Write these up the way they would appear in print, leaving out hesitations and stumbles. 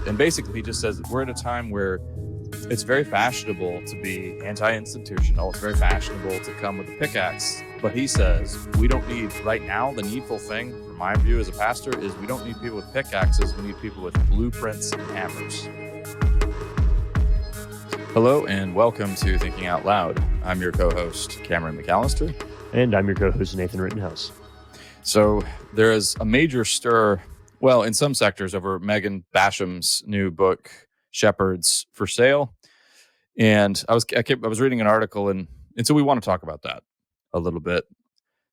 And basically, he just says we're at a time where it's very fashionable to be anti-institutional. It's very fashionable to come with a pickaxe. But he says we don't need, right now, the needful thing, from my view as a pastor, is we don't need people with pickaxes. We need people with blueprints and hammers. Hello, and welcome to Thinking Out Loud. I'm your co-host, Cameron McAllister. And I'm your co-host, Nathan Rittenhouse. So there is a major stir, well, in some sectors, over Megan Basham's new book, Shepherds for Sale. And I was reading an article, and so we want to talk about that a little bit.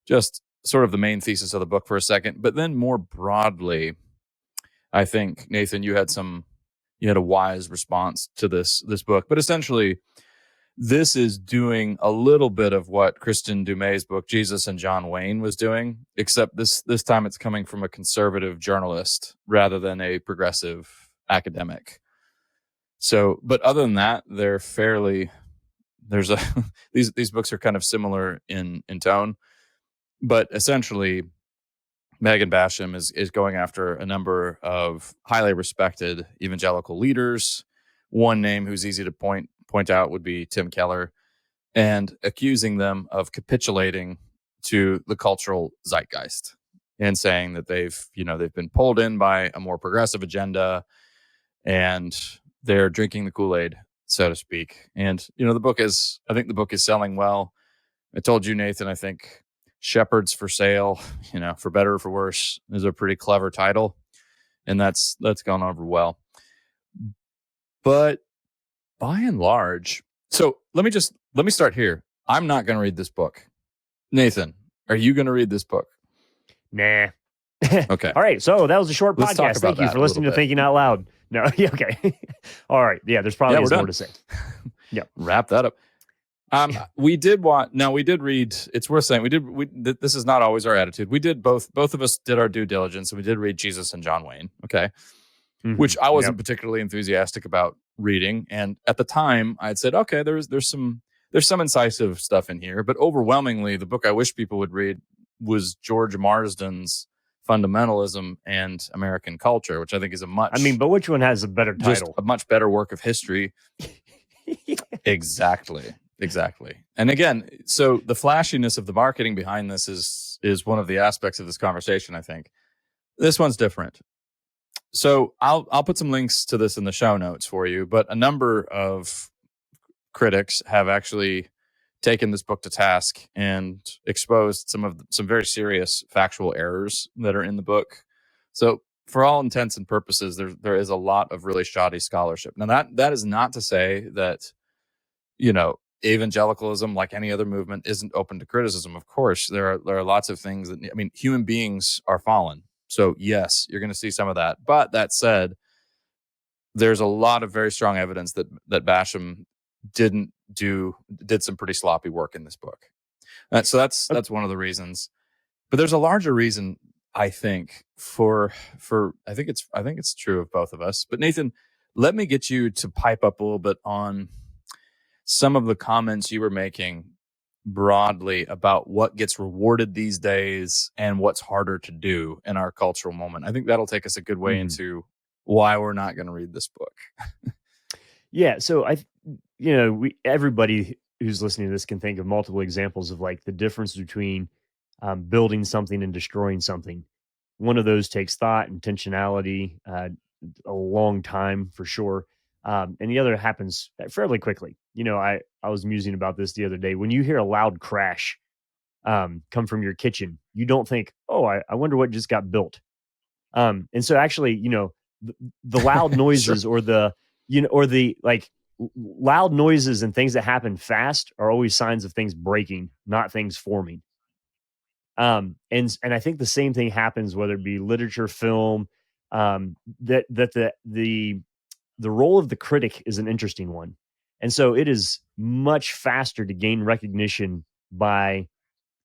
Just sort of the main thesis of the book for a second. But then more broadly, I think, Nathan, you had a wise response to this book. But essentially, this is doing a little bit of what Kristen Dumais' book, Jesus and John Wayne, was doing, except this time it's coming from a conservative journalist rather than a progressive academic. So, but other than that, these books are kind of similar in tone, but essentially Megan Basham is going after a number of highly respected evangelical leaders. One name who's easy to point out would be Tim Keller, and accusing them of capitulating to the cultural zeitgeist and saying that they've been pulled in by a more progressive agenda and they're drinking the Kool-Aid, so to speak. And I think the book is selling well. I told you, Nathan, I think Shepherds for Sale, for better or for worse, is a pretty clever title, and that's gone over well. But by and large, so let me start here. I'm not going to read this book. Nathan, are you going to read this book? Nah. Okay. All right. So that was a short Let's podcast. Thank you for listening to Thinking Out Loud. No. Yeah. Okay. All right. Yeah. There's probably more to say. Yeah. Wrap that up. We did read. It's worth saying this is not always our attitude. We did both of us did our due diligence, and we did read Jesus and John Wayne. Okay. Mm-hmm. Which I wasn't particularly enthusiastic about reading. And at the time I had said, okay, there's some incisive stuff in here, but overwhelmingly the book I wish people would read was George Marsden's Fundamentalism and American Culture, which I think is but which one has a better title? Just a much better work of history. Exactly. And again, so the flashiness of the marketing behind this is one of the aspects of this conversation, I think. This one's different. So I'll put some links to this in the show notes for you, but a number of critics have actually taken this book to task and exposed some very serious factual errors that are in the book. So for all intents and purposes, there is a lot of really shoddy scholarship. Now that is not to say that, evangelicalism, like any other movement, isn't open to criticism. Of course, there are lots of things human beings are fallen. So yes, you're going to see some of that. But that said, there's a lot of very strong evidence that Basham did some pretty sloppy work in this book. So that's one of the reasons. But there's a larger reason, I think, for I think it's true of both of us. But Nathan, let me get you to pipe up a little bit on some of the comments you were making broadly about what gets rewarded these days and what's harder to do in our cultural moment. I think that'll take us a good way into why we're not going to read this book. Yeah. So everybody who's listening to this can think of multiple examples of like the difference between building something and destroying something. One of those takes thought, intentionality, a long time for sure. And the other happens fairly quickly. I was musing about this the other day. When you hear a loud crash come from your kitchen, you don't think, oh, I wonder what just got built. And so actually, the loud noises Sure. or the loud noises and things that happen fast are always signs of things breaking, not things forming. And I think the same thing happens, whether it be literature, film, that the role of the critic is an interesting one. And so it is much faster to gain recognition by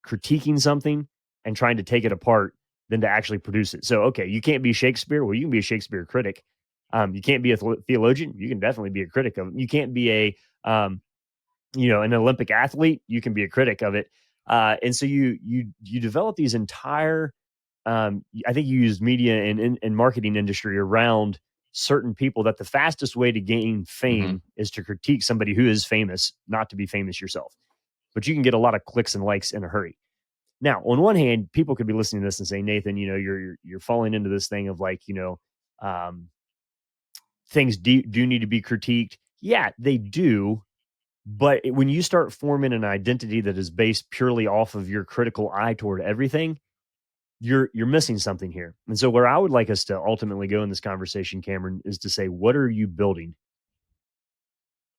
critiquing something and trying to take it apart than to actually produce it. So, okay, you can't be Shakespeare. Well, you can be a Shakespeare critic. You can't be a theologian. You can definitely be a critic of it. You can't be an Olympic athlete. You can be a critic of it. And so you develop these entire I think you use media and marketing industry around certain people that the fastest way to gain Hmm. fame is to critique somebody who is famous, not to be famous yourself. But you can get a lot of clicks and likes in a hurry. Now, on one hand, people could be listening to this and say, Nathan, you're falling into this thing of like, um, things do need to be critiqued. Yeah, they do. But when you start forming an identity that is based purely off of your critical eye toward everything, you're missing something here. And so where I would like us to ultimately go in this conversation, Cameron, is to say, what are you building?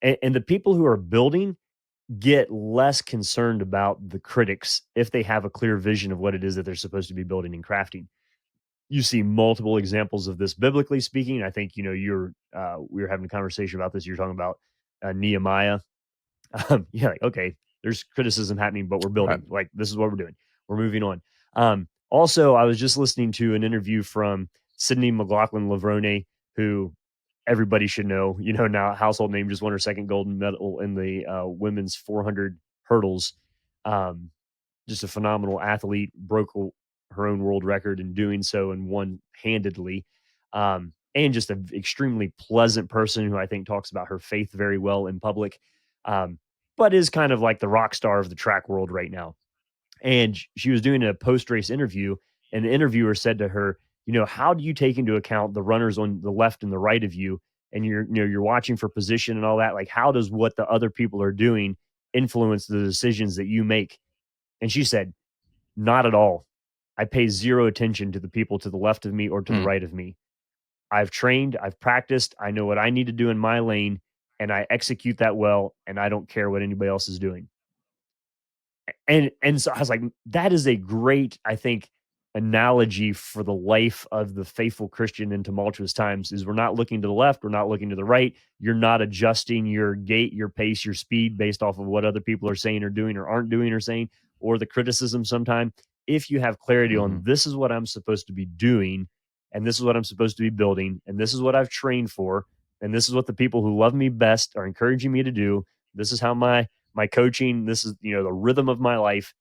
And the people who are building get less concerned about the critics if they have a clear vision of what it is that they're supposed to be building and crafting. You see multiple examples of this biblically speaking. I think, we were having a conversation about this. You're talking about Nehemiah. Yeah, like, okay, there's criticism happening, but we're Right. building. Like, this is what we're doing. We're moving on. Also, I was just listening to an interview from Sydney McLaughlin Lavrone, who everybody should know. Now household name, just won her second golden medal in the women's 400 hurdles. Um, just a phenomenal athlete, broke her own world record in doing so and one handedly. And just an extremely pleasant person who I think talks about her faith very well in public, um, but is kind of like the rock star of the track world right now. And she was doing a post race interview, and the interviewer said to her, how do you take into account the runners on the left and the right of you? And you're watching for position and all that. Like, how does what the other people are doing influence the decisions that you make? And she said, not at all. I pay zero attention to the people to the left of me or to the Hmm. right of me. I've trained, I've practiced, I know what I need to do in my lane, and I execute that well, and I don't care what anybody else is doing. And so I was like, that is a great, I think, analogy for the life of the faithful Christian in tumultuous times. Is we're not looking to the left, we're not looking to the right. You're not adjusting your gait, your pace, your speed based off of what other people are saying or doing or aren't doing or saying, or the criticism sometime. If you have clarity Hmm. on this is what I'm supposed to be doing, and this is what I'm supposed to be building, and this is what I've trained for, and this is what the people who love me best are encouraging me to do. This is how my coaching, this is, the rhythm of my life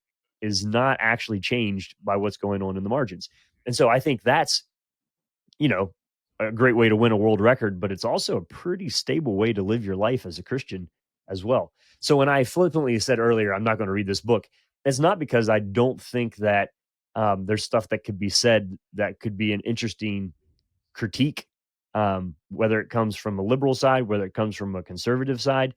is not actually changed by what's going on in the margins. And so I think that's, you know, a great way to win a world record, but it's also a pretty stable way to live your life as a Christian as well. So when I flippantly said earlier, I'm not going to read this book, it's not because I don't think that there's stuff that could be said that could be an interesting critique, whether it comes from a liberal side, whether it comes from a conservative side.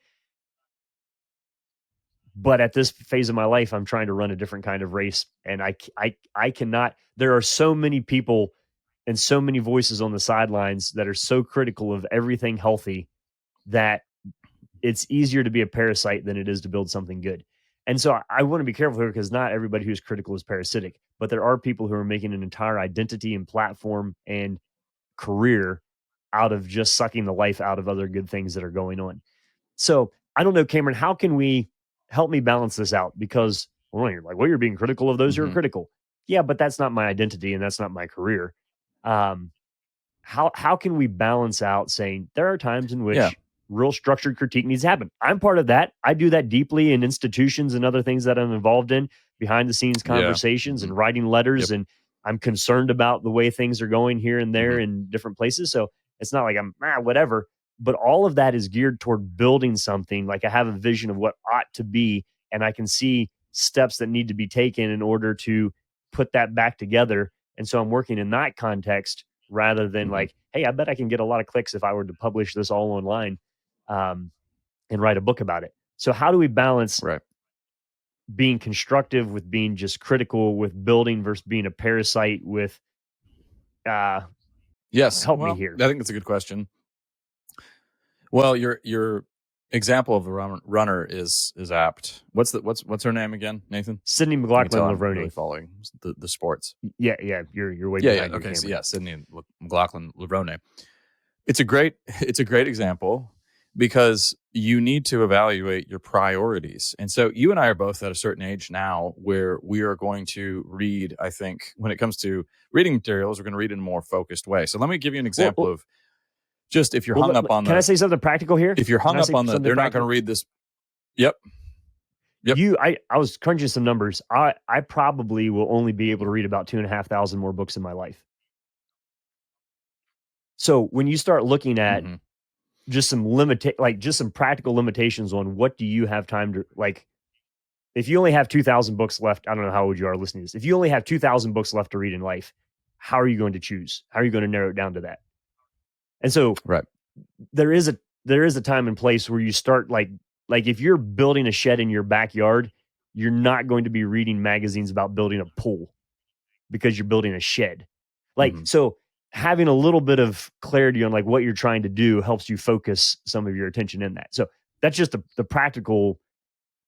But at this phase of my life, I'm trying to run a different kind of race, and I cannot. There are so many people and so many voices on the sidelines that are so critical of everything healthy that it's easier to be a parasite than it is to build something good. And so I want to be careful here because not everybody who's critical is parasitic, but there are people who are making an entire identity and platform and career out of just sucking the life out of other good things that are going on. So I don't know, Cameron, how can we help me balance this out? Because you're like, well, you're being critical of those who are Hmm. critical. Yeah, but that's not my identity and that's not my career. Um, how can we balance out saying there are times in Yeah. which real structured critique needs to happen? I'm part of that. I do that deeply in institutions and other things that I'm involved in, behind the scenes Yeah. conversations Hmm. and writing letters. Yep. And I'm concerned about the way things are going here and there Hmm. in different places. So it's not like I'm whatever, but all of that is geared toward building something. Like, I have a vision of what ought to be, and I can see steps that need to be taken in order to put that back together. And so I'm working in that context rather than Hmm. like, hey, I bet I can get a lot of clicks if I were to publish this all online, um, and write a book about it. So how do we balance Right. being constructive with being just critical, with building versus being a parasite with uh Yes. help me Well, here. I think that's a good question. Well, your example of the runner is apt. What's her name again, Nathan? Sydney You can tell McLaughlin I'm really Lavrone. following the sports. Yeah, you're way Yeah, yeah. behind your Okay, so Cameron. yeah, Sydney McLaughlin Levrone. It's a great example because you need to evaluate your priorities. And so you and I are both at a certain age now where we are going to read, I think, when it comes to reading materials, we're going to read in a more focused way. So let me give you an Well, example of just if you're well hung up on can I the say something practical here? if you're Can hung I up say on the something they're not going to practical? read this. Yep. Yep. I was crunching some numbers. I probably will only be able to read about 2,500 more books in my life. So when you start looking at Hmm. just just some practical limitations on what do you have time to like, if you only have 2,000 books left, I don't know how old you are listening to this. If you only have 2,000 books left to read in life, how are you going to choose? How are you going to narrow it down to that? And so Right. there is a time and place where you start like if you're building a shed in your backyard, you're not going to be reading magazines about building a pool because you're building a shed. Like, Hmm. so having a little bit of clarity on like what you're trying to do helps you focus some of your attention in that. So that's just the practical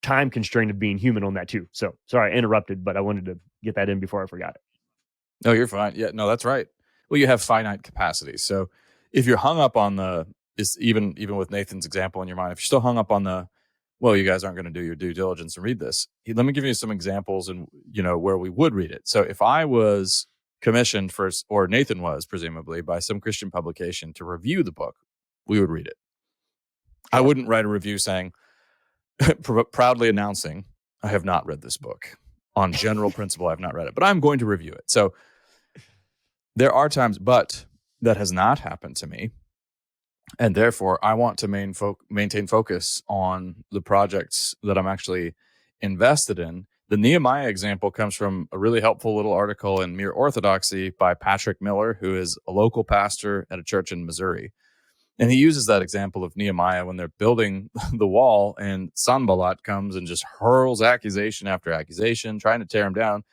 time constraint of being human on that too. So sorry, I interrupted, but I wanted to get that in before I forgot it. No, you're fine. Yeah, no, that's right. Well, you have finite capacity. So if you're hung up on the is even with Nathan's example in your mind, if you're still hung up on the well, you guys aren't going to do your due diligence and read this. Let me give you some examples and where we would read it. So if I was commissioned for, or Nathan was presumably by some Christian publication to review the book, we would read it. I Sure. wouldn't write a review saying proudly announcing I have not read this book. On general principle, I've not read it, but I'm going to review it. So there are times, but that has not happened to me. And therefore, I want to maintain focus on the projects that I'm actually invested in. The Nehemiah example comes from a really helpful little article in Mere Orthodoxy by Patrick Miller, who is a local pastor at a church in Missouri. And he uses that example of Nehemiah when they're building the wall, and Sanballat comes and just hurls accusation after accusation, trying to tear him down.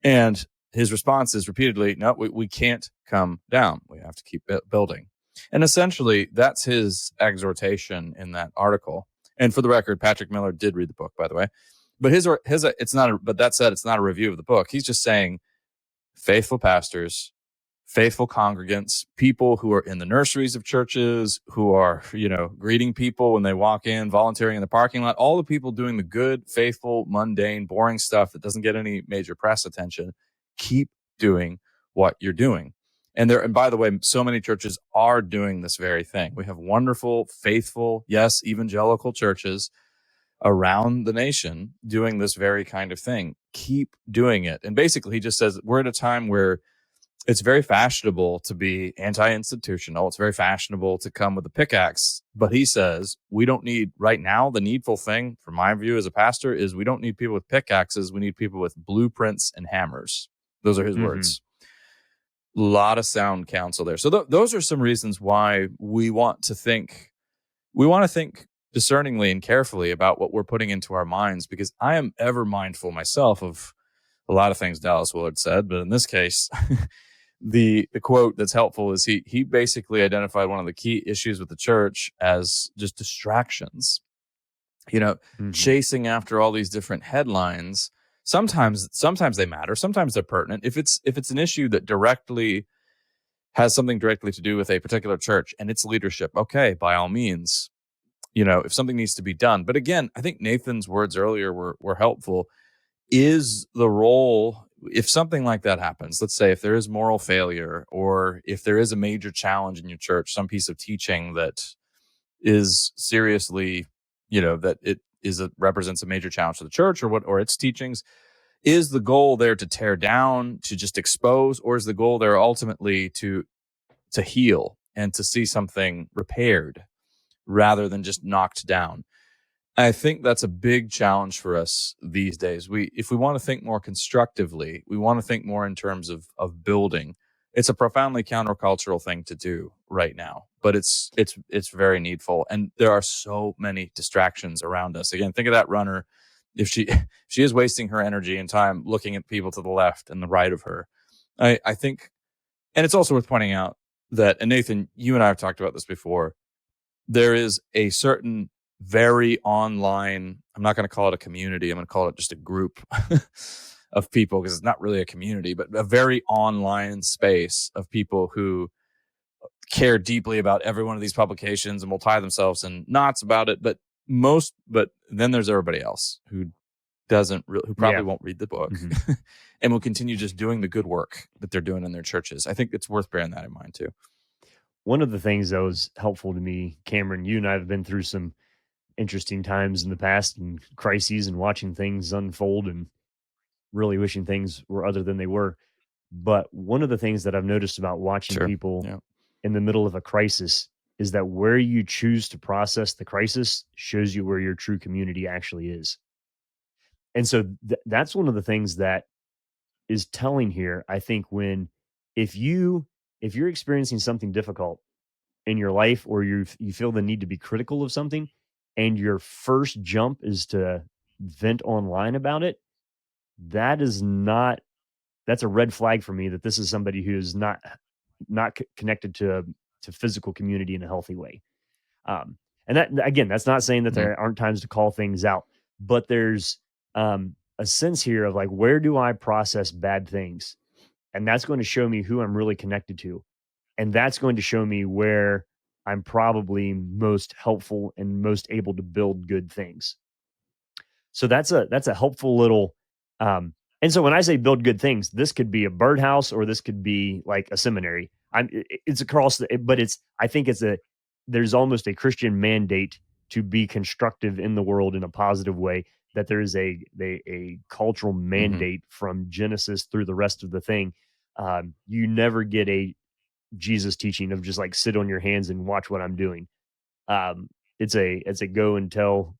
And his response is repeatedly, no, we can't come down. We have to keep building. And essentially, that's his exhortation in that article. And for the record, Patrick Miller did read the book, by the way. But it's not. But that said, it's not a review of the book. He's just saying, faithful pastors, faithful congregants, people who are in the nurseries of churches, who are, greeting people when they walk in, volunteering in the parking lot, all the people doing the good, faithful, mundane, boring stuff that doesn't get any major press attention, keep doing what you're doing. And by the way, so many churches are doing this very thing. We have wonderful, faithful, yes, evangelical churches around the nation doing this very kind of thing. Keep doing it. And basically, he just says, we're at a time where it's very fashionable to be anti-institutional. It's very fashionable to come with a pickaxe. But he says, we don't need, right now, the needful thing, from my view as a pastor, is we don't need people with pickaxes. We need people with blueprints and hammers. Those are his Mm-hmm. words. A lot of sound counsel there. So those are some reasons why we want to think discerningly and carefully about what we're putting into our minds, because I am ever mindful myself of a lot of things Dallas Willard said, but in this case, the quote that's helpful is he basically identified one of the key issues with the church as just distractions. Mm-hmm. Chasing after all these different headlines. Sometimes they matter. Sometimes they're pertinent. If it's an issue that directly has something directly to do with a particular church and its leadership, okay, by all means, if something needs to be done. But again, I think Nathan's words earlier were helpful. Is the role, if something like that happens, let's say if there is moral failure, or if there is a major challenge in your church, some piece of teaching that is seriously, that represents a major challenge to the church or its teachings, is the goal there to tear down, to just expose, or is the goal there ultimately to heal and to see something repaired rather than just knocked down? I think that's a big challenge for us these days. If we want to think more constructively, we want to think more in terms of building. It's a profoundly countercultural thing to do right now, but it's very needful. And there are so many distractions around us. Again, think of that runner. If she is wasting her energy and time looking at people to the left and the right of her, I think, and it's also worth pointing out that, and Nathan, you and I have talked about this before, there is a certain very online, I'm not going to call it a community, I'm going to call it just a group of people, because it's not really a community, but a very online space of people who care deeply about every one of these publications and will tie themselves in knots about it. But then there's everybody else who who probably Yeah. won't read the book Mm-hmm. and will continue just doing the good work that they're doing in their churches. I think it's worth bearing that in mind too. One of the things that was helpful to me, Cameron, you and I have been through some interesting times in the past and crises and watching things unfold and really wishing things were other than they were. But one of the things that I've noticed about watching Sure. people Yeah. in the middle of a crisis is that where you choose to process the crisis shows you where your true community actually is. And so that's one of the things that is telling here. I think when if you if you're experiencing something difficult in your life or you feel the need to be critical of something and your first jump is to vent online about it, that is not that's a red flag for me that this is somebody who is not connected to physical community in a healthy way. Um, and that again, that's not saying that Mhm. there aren't times to call things out, but there's a sense here of like, where do I process bad things? And that's going to show me who I'm really connected to. And that's going to show me where I'm probably most helpful and most able to build good things. So that's a helpful little um and so when I say build good things, this could be a birdhouse or this could be like a seminary. It's across the but it's I think it's a there's almost a Christian mandate to be constructive in the world in a positive way, that there is a cultural Mhm. mandate from Genesis through the rest of the thing. You never get a Jesus teaching of just like sit on your hands and watch what I'm doing. Um, it's a go and tell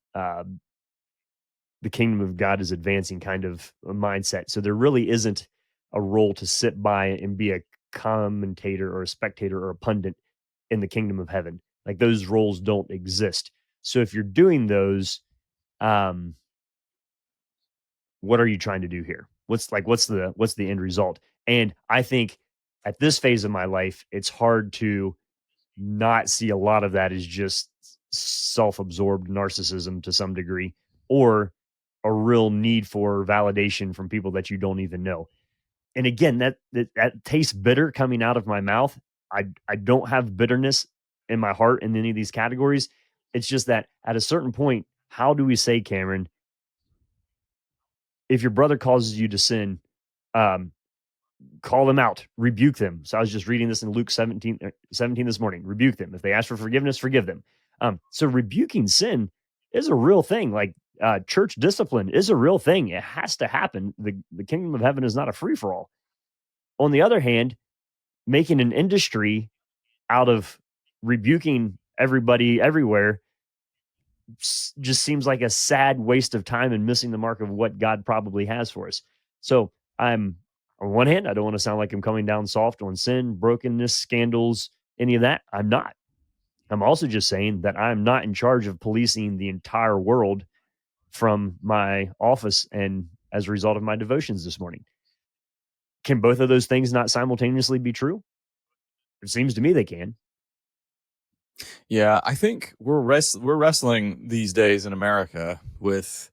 the kingdom of God is advancing kind of a mindset. So there really isn't a role to sit by and be a commentator or a spectator or a pundit in the kingdom of heaven. Like those roles don't exist. So if you're doing those, um, what are you trying to do here? What's the end result? And I think at this phase of my life, it's hard to not see a lot of that as just self-absorbed narcissism to some degree, or a real need for validation from people that you don't even know. And again, that tastes bitter coming out of my mouth. I don't have bitterness in my heart in any of these categories. It's just that at a certain point, how do we say, Cameron, if your brother causes you to sin, um, call them out, rebuke them. So I was just reading this in Luke 17 this morning. Rebuke them. If they ask for forgiveness, forgive them. So rebuking sin is a real thing. Like church discipline is a real thing. It has to happen. The kingdom of heaven is not a free for all. On the other hand, making an industry out of rebuking everybody everywhere just seems like a sad waste of time and missing the mark of what God probably has for us. So I'm on one hand, I don't want to sound like I'm coming down soft on sin, brokenness, scandals, any of that. I'm not. I'm also just saying that I'm not in charge of policing the entire world from my office and as a result of my devotions this morning. Can both of those things not simultaneously be true? It seems to me they can. Yeah, I think we're wrestling these days in America with,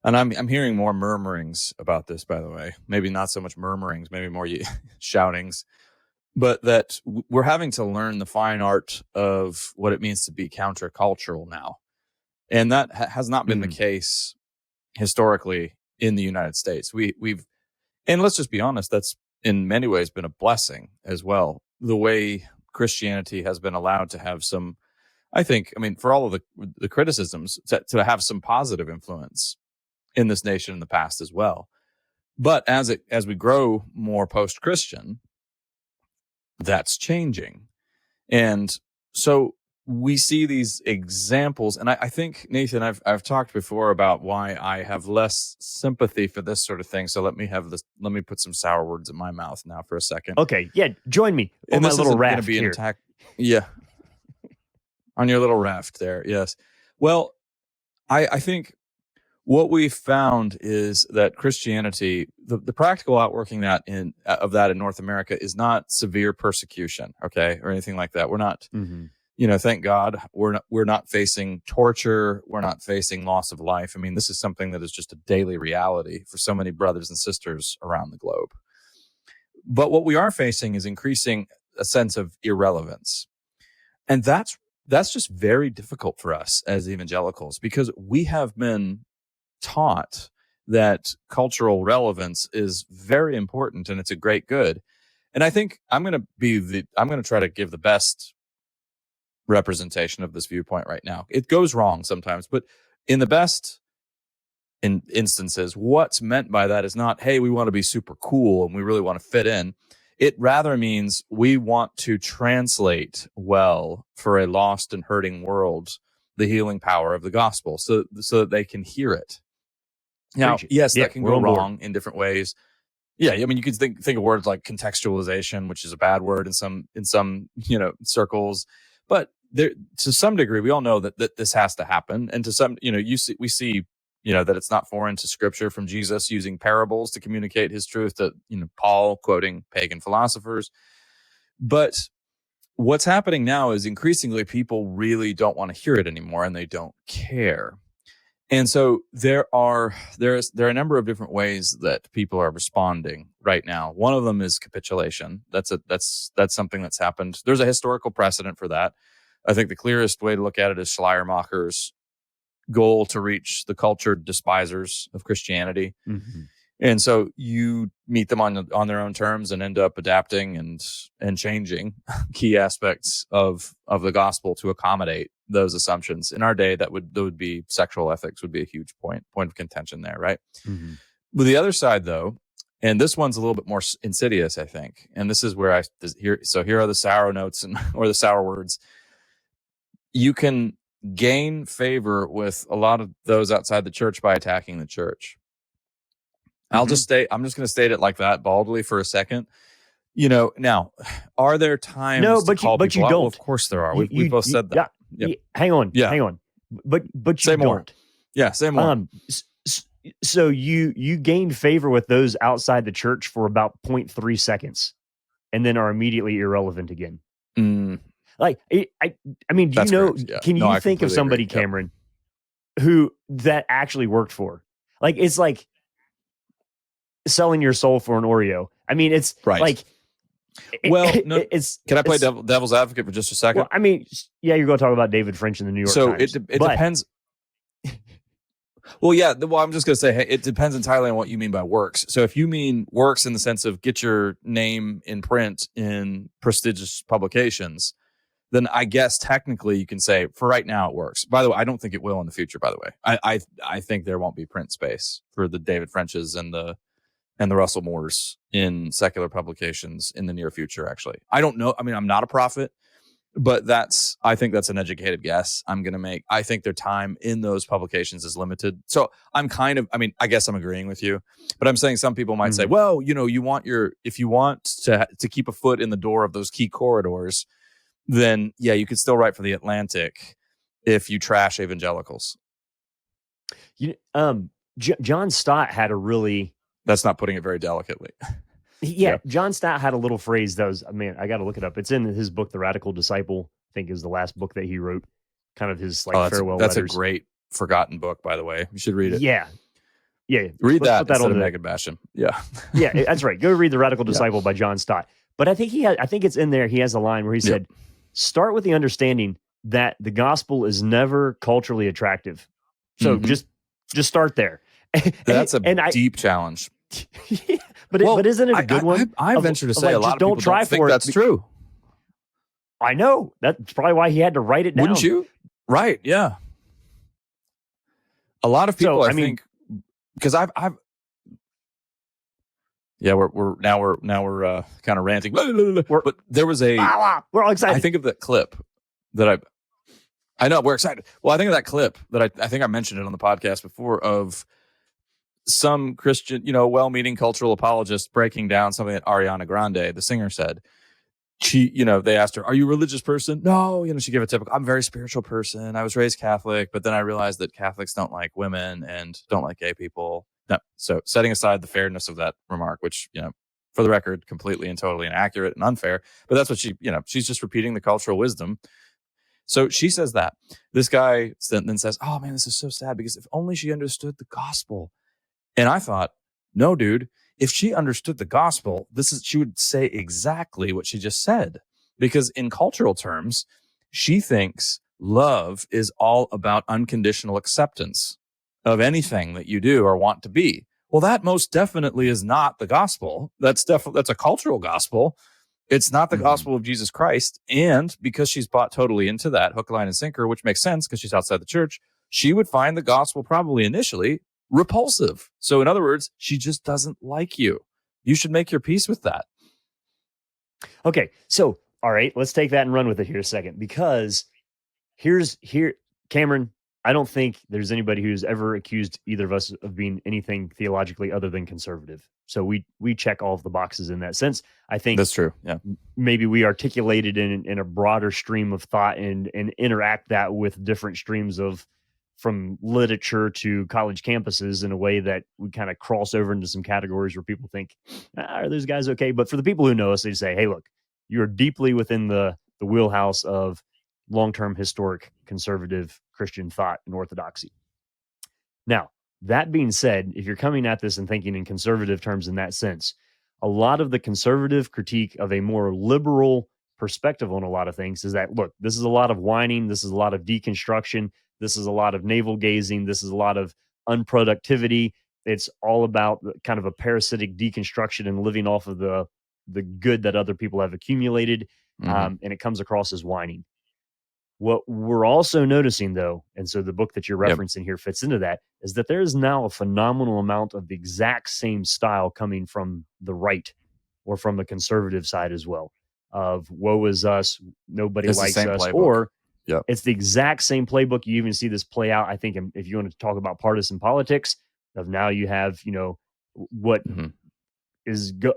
and I'm hearing more murmurings about this. By the way, maybe not so much murmurings, maybe more shoutings, but that we're having to learn the fine art of what it means to be countercultural now, and that has not been the Mm, case historically in the United States. We've and let's just be honest, that's in many ways been a blessing as well. The way Christianity has been allowed to have some, I think, I mean, for all of the criticisms, to have some positive influence in this nation in the past as well. But as we grow more post Christian, that's changing, and so we see these examples. And I think, Nathan, I've talked before about why I have less sympathy for this sort of thing. So let me put some sour words in my mouth now for a second. okay. Yeah. Join me on And my this little isn't going to raft be an here. attack. Yeah, on your little raft there. Yes. Well, I think what we've found is that Christianity, the practical outworking that in of that in North America is not severe persecution, okay, or anything like that. We're not, Hmm. thank God, we're not facing torture, we're not facing loss of life. I mean, this is something that is just a daily reality for so many brothers and sisters around the globe. But what we are facing is increasing a sense of irrelevance. And that's just very difficult for us as evangelicals, because we have been taught that cultural relevance is very important and it's a great good. And I think I'm going to try to give the best representation of this viewpoint right now. It goes wrong sometimes, but in the best instances, what's meant by that is not, hey, we want to be super cool and we really want to fit in. It rather means we want to translate well for a lost and hurting world the healing power of the gospel so that they can hear it. Now, yes, that can go wrong in different ways. Yeah, I mean, you could think of words like contextualization, which is a bad word in some circles, but there, to some degree, we all know that this has to happen, and to some, we see that it's not foreign to Scripture from Jesus using parables to communicate his truth, to Paul quoting pagan philosophers. But what's happening now is increasingly people really don't want to hear it anymore, and they don't care. And so there are a number of different ways that people are responding right now. One of them is capitulation. That's something that's happened. There's a historical precedent for that. I think the clearest way to look at it is Schleiermacher's goal to reach the cultured despisers of Christianity. Mm-hmm. And so you meet them on their own terms and end up adapting and changing key aspects of the gospel to accommodate those assumptions. In our day, that would be sexual ethics would be a huge point of contention there, right? Mm-hmm. But the other side, though, and this one's a little bit more insidious, I think, and this is where here are the sour notes or the sour words. You can gain favor with a lot of those outside the church by attacking the church. I'm just going to state it like that baldly for a second. Now, are there times to call people out? Well, of course there are. We both said that. Yeah. Hang on. But you say don't. More. Yeah, say more. So you gain favor with those outside the church for about 0.3 seconds, and then are immediately irrelevant again. Like, I mean, do you know? Yeah. Can you think of somebody, agree. Cameron, who that actually worked for? Like, it's like selling your soul for an Oreo. I mean, it's right. Like, can I play devil's advocate for just a second? Well, I mean, yeah, you're going to talk about David French in the New York Times. So it depends. Well, yeah. Well, I'm just going to say, hey, it depends entirely on what you mean by works. So if you mean works in the sense of get your name in print in prestigious publications, then I guess technically you can say for right now it works. By the way, I don't think it will in the future, by the way. I think there won't be print space for the David Frenches and the Russell Moores in secular publications in the near future, actually. I don't know. I mean, I'm not a prophet, but I think that's an educated guess I'm going to make. I think their time in those publications is limited. So I guess I'm agreeing with you, but I'm saying some people might say, well, if you want to keep a foot in the door of those key corridors, then yeah, you could still write for the Atlantic if you trash evangelicals. John Stott had a really... That's not putting it very delicately. Yeah, John Stott had a little phrase that was, I got to look it up. It's in his book, The Radical Disciple, I think is the last book that he wrote, kind of his farewell letters. That's a great forgotten book, by the way. You should read it. Yeah. Read that instead of Megan Basham. Yeah. Yeah, that's right. Go read The Radical Disciple by John Stott. But I think it's in there. He has a line where he said, start with the understanding that the gospel is never culturally attractive. So just start there. That's a deep challenge. Yeah, but isn't it a good one? I venture to say a lot of people don't think that's true. I know. That's probably why he had to write it down. Wouldn't you? Right, yeah. A lot of people, I think, because I've yeah, we're kind of ranting. But there was we're all excited. I think of that clip that I know we're excited. Well, I think of that clip that I think I mentioned it on the podcast before of some Christian, well-meaning cultural apologist breaking down something that Ariana Grande, the singer, said. She, they asked her, "Are you a religious person?" No, she gave a typical, "I'm a very spiritual person. I was raised Catholic, but then I realized that Catholics don't like women and don't like gay people." No. So setting aside the fairness of that remark, which, for the record, completely and totally inaccurate and unfair, but that's what she's just repeating the cultural wisdom. So she says that. This guy then says, "Oh man, this is so sad because if only she understood the gospel." And I thought, no, dude, if she understood the gospel, she would say exactly what she just said. Because in cultural terms, she thinks love is all about unconditional acceptance of anything that you do or want to be. Well, that most definitely is not the gospel. That's a cultural gospel. It's not the Mhm. gospel of Jesus Christ. And because she's bought totally into that hook, line, and sinker, which makes sense because she's outside the church, she would find the gospel probably initially repulsive. So, in other words, she just doesn't like you. You should make your peace with that. Okay, so all right, let's take that and run with it here a second, because here, Cameron, I don't think there's anybody who's ever accused either of us of being anything theologically other than conservative. So we check all of the boxes in that sense. I think That's true. Yeah. maybe we articulate it in a broader stream of thought and interact that with different streams of, from literature to college campuses, in a way that we kind of cross over into some categories where people think, are those guys okay? But for the people who know us, they say, hey, look, you're deeply within the wheelhouse of long-term historic conservative Christian thought and orthodoxy. Now, that being said, if you're coming at this and thinking in conservative terms in that sense, a lot of the conservative critique of a more liberal perspective on a lot of things is that, look, this is a lot of whining, this is a lot of deconstruction, this is a lot of navel gazing, this is a lot of unproductivity. It's all about kind of a parasitic deconstruction and living off of the good that other people have accumulated, and it comes across as whining. What we're also noticing, though, and so the book that you're Yep. referencing here fits into that, is that there is now a phenomenal amount of the exact same style coming from the right or from the conservative side as well, of woe is us, nobody It's the likes same us, playbook. or Yep. it's the exact same playbook. You even see this play out, I think, if you want to talk about partisan politics, of now you have, what Mhm.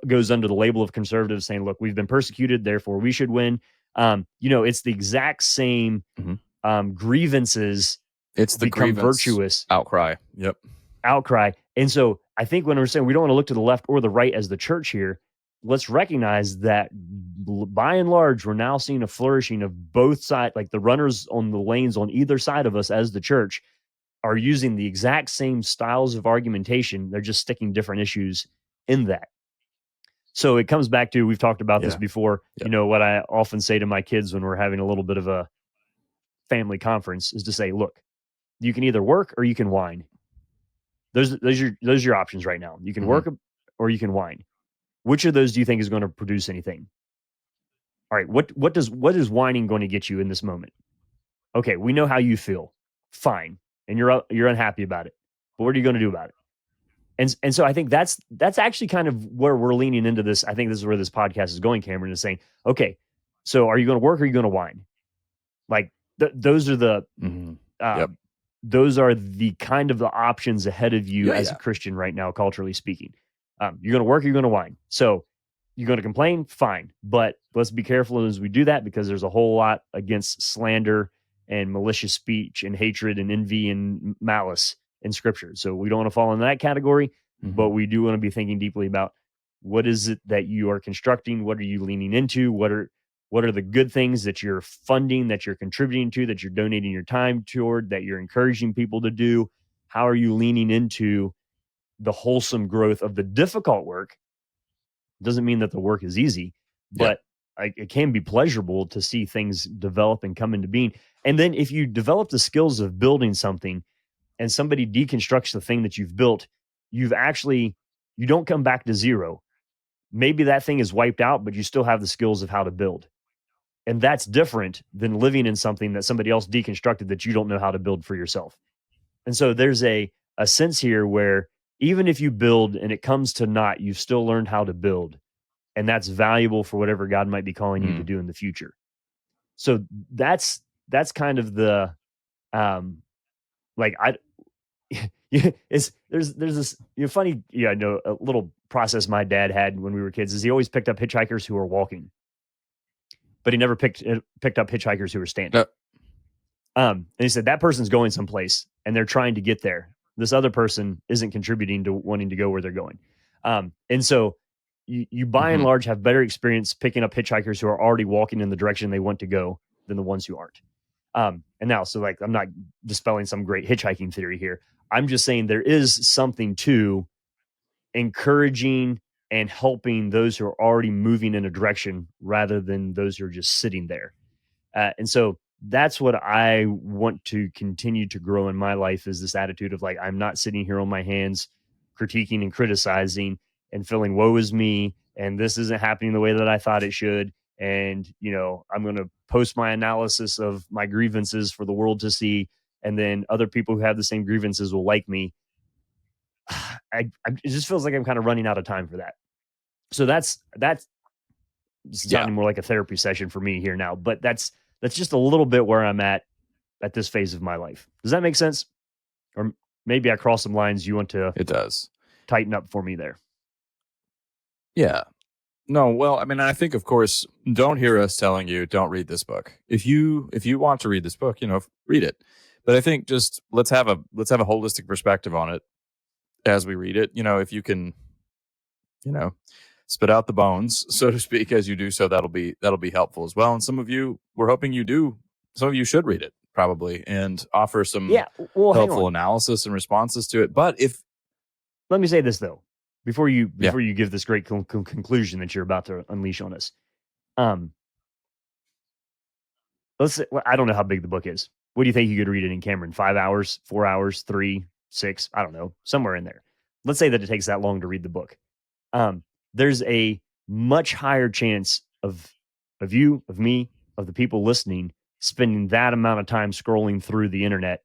goes under the label of conservatives saying, look, we've been persecuted, therefore we should win. It's the exact same Mhm. grievances It's the become grievance virtuous outcry. Yep. outcry. And so I think when we're saying we don't want to look to the left or the right as the church here, let's recognize that by and large, we're now seeing a flourishing of both sides, like the runners on the lanes on either side of us as the church are using the exact same styles of argumentation. They're just sticking different issues in that. So it comes back to, we've talked about this Yeah. before. Yep. What I often say to my kids when we're having a little bit of a family conference is to say, look, you can either work or you can whine. Those are your options right now. You can Mhm. work or you can whine. Which of those do you think is going to produce anything? All right, what is whining going to get you in this moment? Okay, we know how you feel. Fine. And you're unhappy about it. But what are you going to do about it? And so I think that's actually kind of where we're leaning into this. I think this is where this podcast is going, Cameron, is saying, okay, so are you going to work or are you going to whine? Like those are the Mhm. uh, Yep. those are the kind of the options ahead of you Yeah. as a Yeah. Christian right now, culturally speaking. You're going to work, you're going to whine. So you're going to complain, fine, but let's be careful as we do that, because there's a whole lot against slander and malicious speech and hatred and envy and malice in Scripture. So we don't want to fall in that category, but Mhm. we do want to be thinking deeply about what is it that you are constructing, what are you leaning into, what are the good things that you're funding, that you're contributing to, that you're donating your time toward, that you're encouraging people to do? How are you leaning into the wholesome growth of the difficult work? Doesn't mean that the work is easy, Yeah. but it can be pleasurable to see things develop and come into being. And then if you develop the skills of building something and somebody deconstructs the thing that you've built, you don't come back to zero. Maybe that thing is wiped out, but you still have the skills of how to build. And that's different than living in something that somebody else deconstructed that you don't know how to build for yourself. And so there's a sense here where even if you build and it comes to naught, you've still learned how to build. And that's valuable for whatever God might be calling you to Mm. do in the future. So that's kind of the like I it's there's this funny, I know a little process my dad had when we were kids is he always picked up hitchhikers who were walking, but he never picked up hitchhikers who were standing. Uh, And he said that person's going someplace and they're trying to get there. This other person isn't contributing to wanting to go where they're going. And so you by and mhm. large have better experience picking up hitchhikers who are already walking in the direction they want to go than the ones who aren't. And now, so like, I'm not dispelling some great hitchhiking theory here. I'm just saying there is something to encouraging and helping those who are already moving in a direction rather than those who are just sitting there. And so that's what I want to continue to grow in my life, is this attitude of like, I'm not sitting here on my hands critiquing and criticizing and feeling woe is me and this isn't happening the way that I thought it should. And, I'm going to post my analysis of my grievances for the world to see. And then other people who have the same grievances will like me. It just feels like I'm kind of running out of time for that. So that's Yeah, sounding more like a therapy session for me here now, but that's just a little bit where I'm at this phase of my life. Does that make sense? Or maybe I crossed some lines you want to it does. tighten up for me there. Yeah. No, well, I mean, I think, of course, don't hear us telling you don't read this book. If you want to read this book, read it. But I think just let's have a holistic perspective on it as we read it. If you can, spit out the bones, so to speak, as you do so, that'll be helpful as well. And some of you, we're hoping you do. Some of you should read it probably and offer some helpful analysis and responses to it. But let me say this though, before you give this great conclusion that you're about to unleash on us. Let's say, I don't know how big the book is. What do you think you could read it in, Cameron? 5 hours, 4 hours, 3, 6? I don't know, somewhere in there. Let's say that it takes that long to read the book. There's a much higher chance of you, of me, of the people listening, spending that amount of time scrolling through the internet,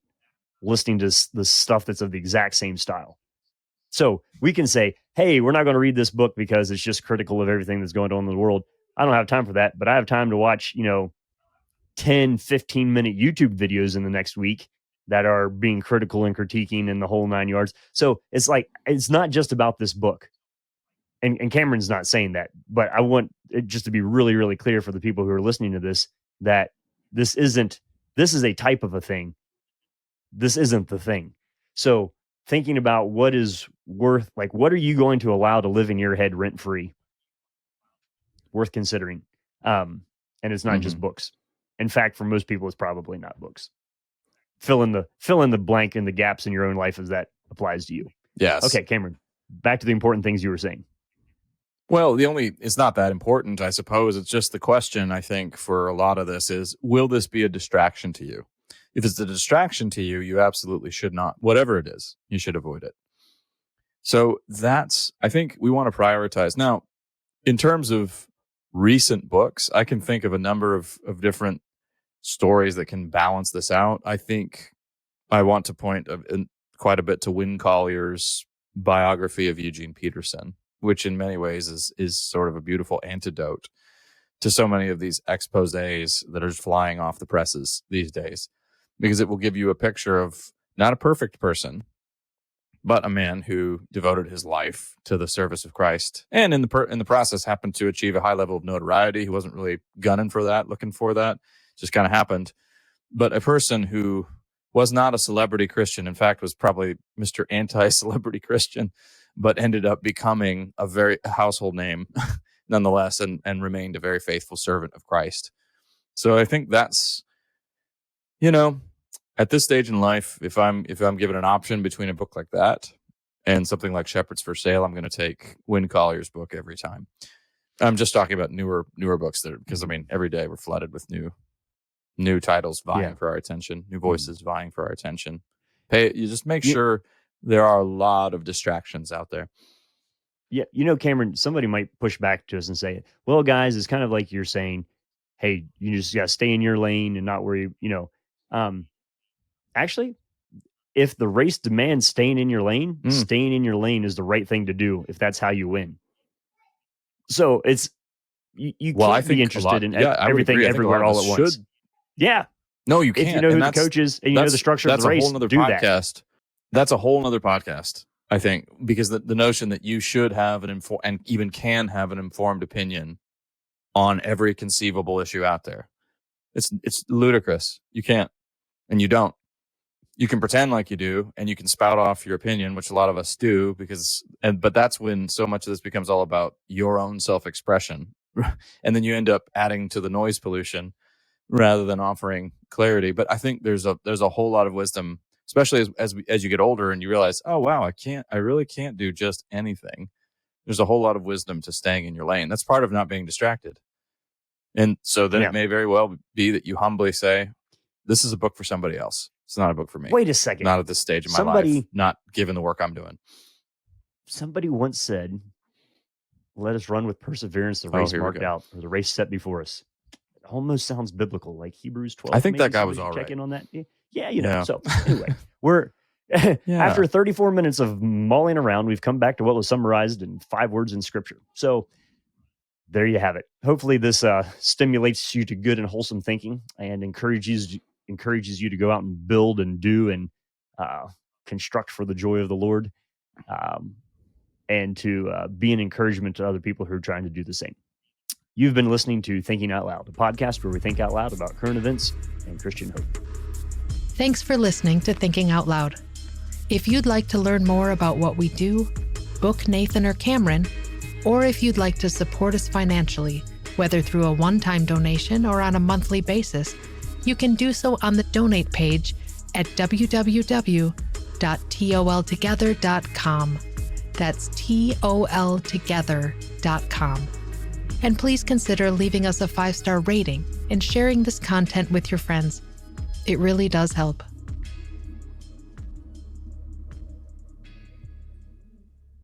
listening to the stuff that's of the exact same style. So we can say, hey, we're not going to read this book because it's just critical of everything that's going on in the world. I don't have time for that, but I have time to watch, 10, 15-minute YouTube videos in the next week that are being critical and critiquing in the whole 9 yards. So it's like, it's not just about this book. And Cameron's not saying that, but I want it just to be really, really clear for the people who are listening to this, that this is a type of a thing. This isn't the thing. So thinking about what is worth, like, what are you going to allow to live in your head rent free? Worth considering. And it's not just books. In fact, for most people, it's probably not books. Fill in the blank and the gaps in your own life as that applies to you. Yes. Okay, Cameron, back to the important things you were saying. Well, it's not that important, I suppose. It's just the question, I think, for a lot of this is, will this be a distraction to you? If it's a distraction to you, you absolutely should not. Whatever it is, you should avoid it. So I think we want to prioritize. Now, in terms of recent books, I can think of a number of different stories that can balance this out. I think I want to point quite a bit to Win Collier's biography of Eugene Peterson, which in many ways is sort of a beautiful antidote to so many of these exposés that are flying off the presses these days, because it will give you a picture of not a perfect person, but a man who devoted his life to the service of Christ, and in the process happened to achieve a high level of notoriety. He wasn't really gunning for that, looking for that, just kind of happened. But a person who was not a celebrity Christian, in fact, was probably Mr. Anti-Celebrity Christian, but ended up becoming a very household name nonetheless, and remained a very faithful servant of Christ. So I think that's, at this stage in life, if I'm given an option between a book like that and something like Shepherds for Sale, I'm going to take Win Collier's book every time. I'm just talking about newer books because every day we're flooded with new titles vying for our attention, new voices vying for our attention. You just make sure there are a lot of distractions out there. Yeah, Cameron, somebody might push back to us and say, well, guys, it's kind of like you're saying, hey, you just got to stay in your lane and not worry, actually, if the race demands staying in your lane, staying in your lane is the right thing to do if that's how you win. So it's, you can't be interested in everything everywhere all at once. Yeah. No, you can't. If you know who the coach is and you know the structure of the race, do podcast. That's a whole nother podcast, I think, because the notion that you should have and even can have an informed opinion on every conceivable issue out there, it's ludicrous. You can't, and you don't. You can pretend like you do, and you can spout off your opinion, which a lot of us do, but that's when so much of this becomes all about your own self-expression, and then you end up adding to the noise pollution rather than offering clarity. But I think there's a whole lot of wisdom, especially as you get older and you realize, oh wow, I really can't do just anything. There's a whole lot of wisdom to staying in your lane. That's part of not being distracted. And so then it may very well be that you humbly say, this is a book for somebody else. It's not a book for me. Wait a second. Not at this stage of my life. Not given the work I'm doing. Somebody once said let us run with perseverance the Oh, race here we marked go. out, or the race set before us. It almost sounds biblical, like Hebrews I 12. think that Maybe guy was somebody should all check right. in on that. Yeah, Yeah. So anyway, we're Yeah. after 34 minutes of mulling around, we've come back to what was summarized in 5 words in Scripture. So there you have it. Hopefully, this stimulates you to good and wholesome thinking and encourages you to go out and build and do and construct for the joy of the Lord. And to be an encouragement to other people who are trying to do the same. You've been listening to Thinking Out Loud, a podcast where we think out loud about current events and Christian hope. Thanks for listening to Thinking Out Loud. If you'd like to learn more about what we do, book Nathan or Cameron, or if you'd like to support us financially, whether through a one-time donation or on a monthly basis, you can do so on the donate page at www.toltogether.com. That's toltogether.com. And please consider leaving us a 5-star rating and sharing this content with your friends. It really does help.